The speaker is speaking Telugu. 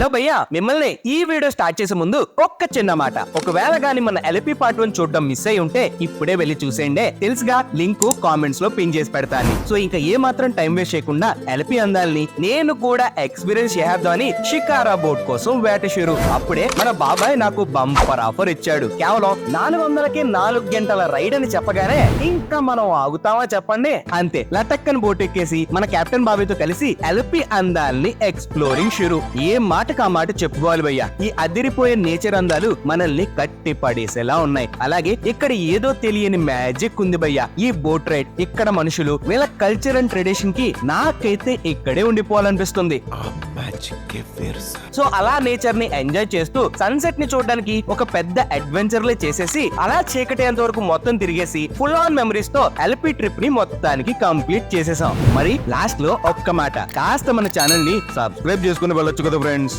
హలో భయ్యా, మిమ్మల్ని ఈ వీడియో స్టార్ట్ చేసే ముందు ఒక్క చిన్న మాట. ఒకవేళ గాని మన ఎల్పి పార్ట్ 1 చూడడం మిస్ అయి ఉంటే ఇప్పుడే వెళ్ళి చూసేయండి. తెలుసుగా, లింక్ కామెంట్స్ లో పిన్ చేసి పెడతాను. సో ఇంకా ఏ మాత్రం టైం వేస్ట్ చేయకుండా ఎల్పి అందాలని నేను కూడా ఎక్స్పీరియన్స్ చేద్దామని షికారా బోట్ కోసం వేట షురు. అప్పుడే మన బాబాయ్ నాకు బంపర్ ఆఫర్ ఇచ్చాడు. కేవలం 400కి 4 గంటల రైడ్ అని చెప్పగానే ఇంకా మనం ఆగుతామా చెప్పండి. అంతే లటక్కన్ బోట్ ఎక్కేసి మన కెప్టెన్ బాబాయ్తో కలిసి ఎల్పి అందాలని ఎక్స్ప్లోరింగ్ షురు. ఏ మాటకు ఆ మాట చెప్పుకోవాలి భయ్యా. ఈ అదిరిపోయే నేచర్ అందాలు మనల్ని కట్టి పడేసేలా ఉన్నాయి. అలాగే ఇక్కడ ఏదో తెలియని మ్యాజిక్ ఉంది భయ్యా. ఈ బోట్ రైడ్, ఇక్కడ మనుషులు, వీళ్ళ కల్చర్ అండ్ ట్రెడిషన్ కి నాకైతే ఇక్కడే ఉండిపోవాలనిపిస్తుంది. సో అలా నేచర్ ని ఎంజాయ్ చేస్తూ సన్సెట్ ని చూడడానికి ఒక పెద్ద అడ్వెంచర్ లే చేసేసి అలా చీకటేంత వరకు మొత్తం తిరిగేసి ఫుల్ ఆన్ మెమరీస్ తో ఎల్పి ట్రిప్ ని మొత్తానికి కంప్లీట్ చేసేసాం. మరి లాస్ట్ లో ఒక్క మాట, కాస్త మన ఛానల్ ని సబ్స్క్రైబ్ చేసుకుని వెళ్ళొచ్చు కదా ఫ్రెండ్స్.